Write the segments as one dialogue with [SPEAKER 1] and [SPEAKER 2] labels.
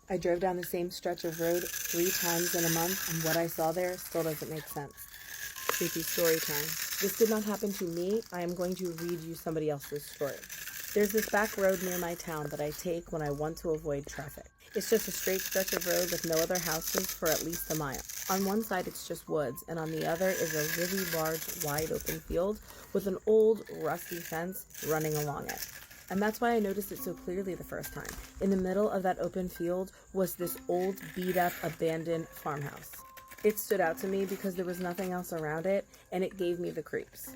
[SPEAKER 1] I drove down the same stretch of road 3 times in a month, and what I saw there still doesn't make sense. Creepy story time. This did not happen to me. I am going to read you somebody else's story. There's this back road near my town that I take when I want to avoid traffic. It's just a straight stretch of road with no other houses for at least a mile. On one side it's just woods, and on the other is a really large, wide open field with an old, rusty fence running along it. And that's why I noticed it so clearly the first time. In the middle of that open field was this old, beat-up, abandoned farmhouse. It stood out to me because there was nothing else around it, and it gave me the creeps.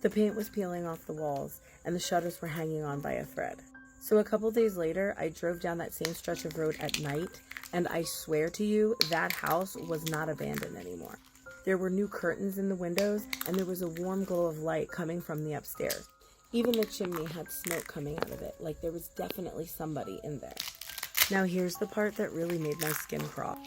[SPEAKER 1] The paint was peeling off the walls, and the shutters were hanging on by a thread. So a couple days later, I drove down that same stretch of road at night, and I swear to you, that house was not abandoned anymore. There were new curtains in the windows, and there was a warm glow of light coming from the upstairs. Even the chimney had smoke coming out of it, like there was definitely somebody in there. Now here's the part that really made my skin crawl.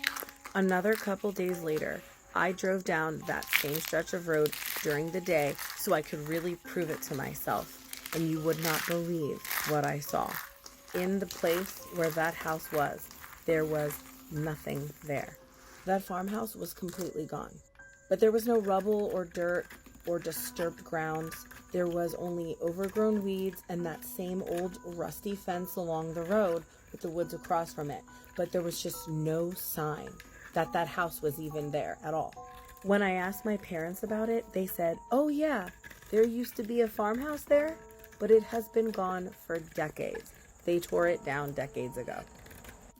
[SPEAKER 1] Another couple days later, I drove down that same stretch of road during the day so I could really prove it to myself. And you would not believe what I saw. In the place where that house was, there was nothing there. That farmhouse was completely gone. But there was no rubble or dirt or disturbed ground. There was only overgrown weeds and that same old rusty fence along the road with the woods across from it. But there was just no sign that that house was even there at all. When I asked my parents about it, they said, "Oh yeah, there used to be a farmhouse there, but it has been gone for decades. They tore it down decades ago."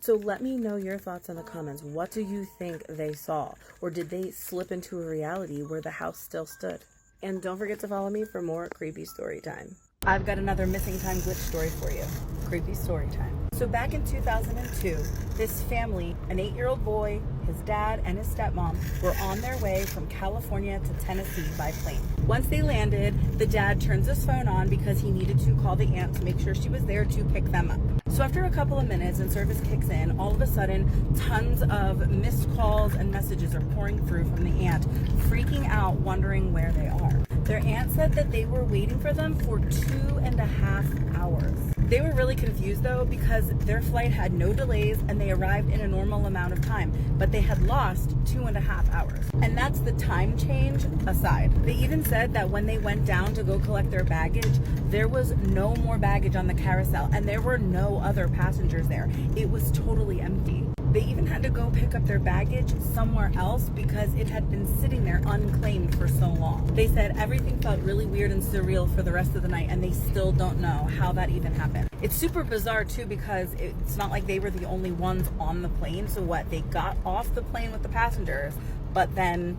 [SPEAKER 1] So let me know your thoughts in the comments. What do you think they saw? Or did they slip into a reality where the house still stood? And don't forget to follow me for more creepy story time. I've got another missing time glitch story for you. Creepy story time. So back in 2002, this family, an 8-year-old boy, his dad, and his stepmom were on their way from California to Tennessee by plane. Once they landed, the dad turns his phone on because he needed to call the aunt to make sure she was there to pick them up. So after a couple of minutes and service kicks in, all of a sudden, tons of missed calls and messages are pouring through from the aunt, freaking out, wondering where they are. Their aunt said that they were waiting for them for 2.5 hours. They were really confused though because their flight had no delays and they arrived in a normal amount of time, but they had lost 2.5 hours. And that's the time change aside. They even said that when they went down to go collect their baggage, there was no more baggage on the carousel and there were no other passengers there. It was totally empty. They even had to go pick up their baggage somewhere else because it had been sitting there unclaimed for so long. They said everything felt really weird and surreal for the rest of the night, and they still don't know how that even happened. It's super bizarre too because it's not like they were the only ones on the plane. So what? They got off the plane with the passengers, but then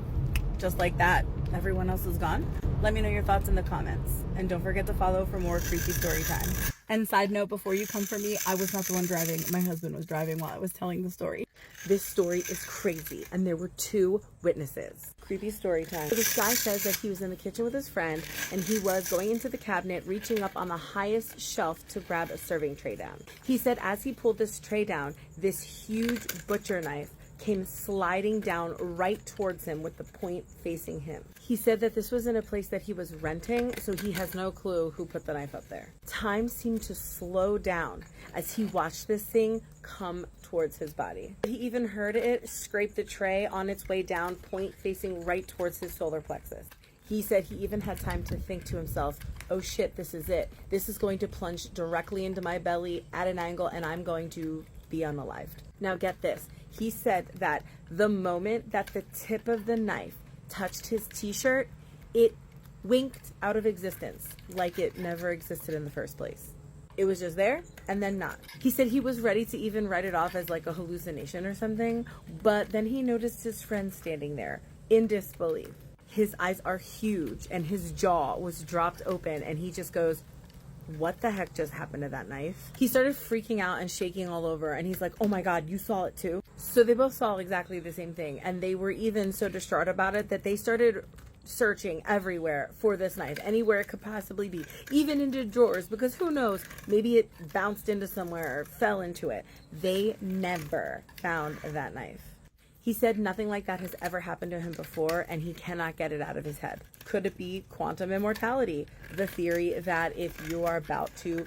[SPEAKER 1] just like that, everyone else is gone? Let me know your thoughts in the comments. And don't forget to follow for more creepy story time. And side note, before you come for me, I was not the one driving. My husband was driving while I was telling the story. This story is crazy, and there were 2 witnesses. Creepy story time. So this guy says that he was in the kitchen with his friend, and he was going into the cabinet, reaching up on the highest shelf to grab a serving tray down. He said as he pulled this tray down, this huge butcher knife came sliding down right towards him with the point facing him. He said that this was in a place that he was renting, so he has no clue who put the knife up there. Time seemed to slow down as he watched this thing come towards his body. He even heard it scrape the tray on its way down, point facing right towards his solar plexus. He said he even had time to think to himself, "Oh shit, this is it. This is going to plunge directly into my belly at an angle and I'm going to be unalived." Now get this. He said that the moment that the tip of the knife touched his t-shirt, it winked out of existence like it never existed in the first place. It was just there and then not. He said he was ready to even write it off as like a hallucination or something, but then he noticed his friend standing there in disbelief. His eyes are huge and his jaw was dropped open and he just goes, "What the heck just happened to that knife?" He started freaking out and shaking all over and he's like, "Oh my God, you saw it too?" So they both saw exactly the same thing, and they were even so distraught about it that they started searching everywhere for this knife, anywhere it could possibly be, even into drawers, because who knows, maybe it bounced into somewhere or fell into it. They never found that knife. He said nothing like that has ever happened to him before, and he cannot get it out of his head. Could it be quantum immortality? The theory that if you are about to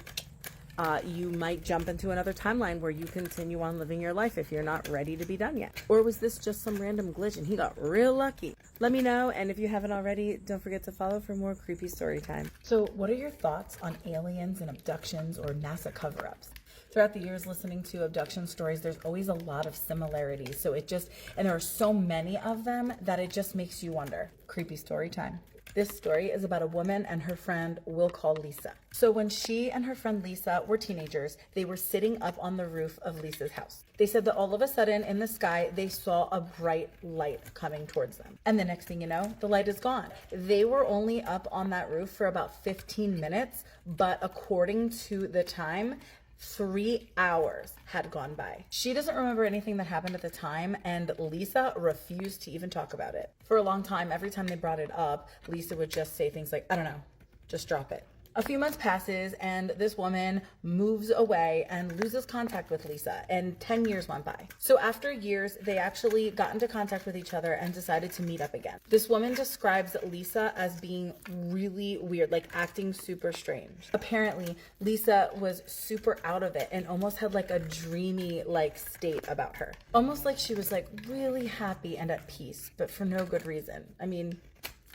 [SPEAKER 1] You might jump into another timeline where you continue on living your life if you're not ready to be done yet. Or was this just some random glitch and he got real lucky? Let me know, and if you haven't already, don't forget to follow for more creepy story time. So what are your thoughts on aliens and abductions or NASA cover-ups? Throughout the years listening to abduction stories, there's always a lot of similarities. So and there are so many of them that it just makes you wonder. Creepy story time. This story is about a woman and her friend we'll call Lisa. So when she and her friend Lisa were teenagers, they were sitting up on the roof of Lisa's house. They said that all of a sudden in the sky, they saw a bright light coming towards them. And the next thing you know, the light is gone. They were only up on that roof for about 15 minutes, but according to the time, 3 hours had gone by. She doesn't remember anything that happened at the time, and Lisa refused to even talk about it. For a long time, every time they brought it up, Lisa would just say things like, I don't know, just drop it. A few months passes and this woman moves away and loses contact with Lisa, and 10 years went by. So after years, they actually got into contact with each other and decided to meet up again. This woman describes Lisa as being really weird, like acting super strange. Apparently, Lisa was super out of it and almost had like a dreamy like state about her. Almost like she was like really happy and at peace, but for no good reason.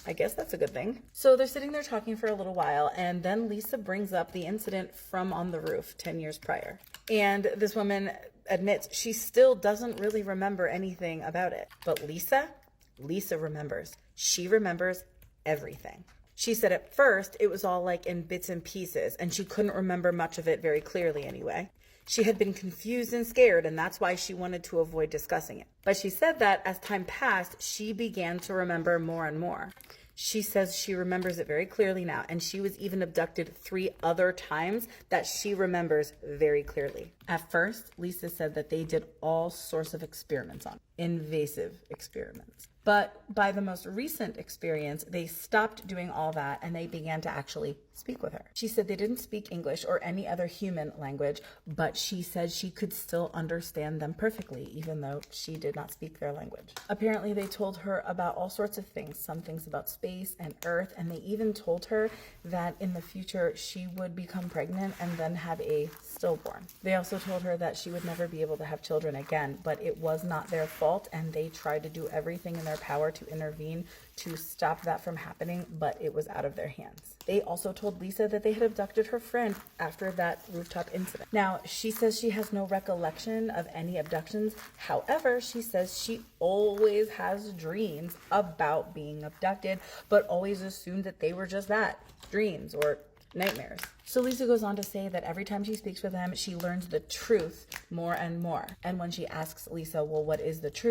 [SPEAKER 1] I guess that's a good thing. So they're sitting there talking for a little while, and then Lisa brings up the incident from on the roof 10 years prior. And this woman admits she still doesn't really remember anything about it. But Lisa remembers. She remembers everything. She said at first it was all like in bits and pieces, and she couldn't remember much of it very clearly anyway. She had been confused and scared, and that's why she wanted to avoid discussing it. But she said that as time passed, she began to remember more and more. She says she remembers it very clearly now, and she was even abducted 3 other times that she remembers very clearly. At first, Lisa said that they did all sorts of experiments on, invasive experiments. But by the most recent experience, they stopped doing all that and they began to actually speak with her. She said they didn't speak English or any other human language, but she said she could still understand them perfectly, even though she did not speak their language. Apparently, they told her about all sorts of things, some things about space and Earth, and they even told her that in the future she would become pregnant and then have a stillborn. They also told her that she would never be able to have children again, but it was not their fault, and they tried to do everything in their power to intervene to stop that from happening, but it was out of their hands. They also told Lisa that they had abducted her friend after that rooftop incident. Now, she says she has no recollection of any abductions. However, she says she always has dreams about being abducted, but always assumed that they were just that, dreams or nightmares. So Lisa goes on to say that every time she speaks with them, she learns the truth more and more. And when she asks Lisa, well, what is the truth?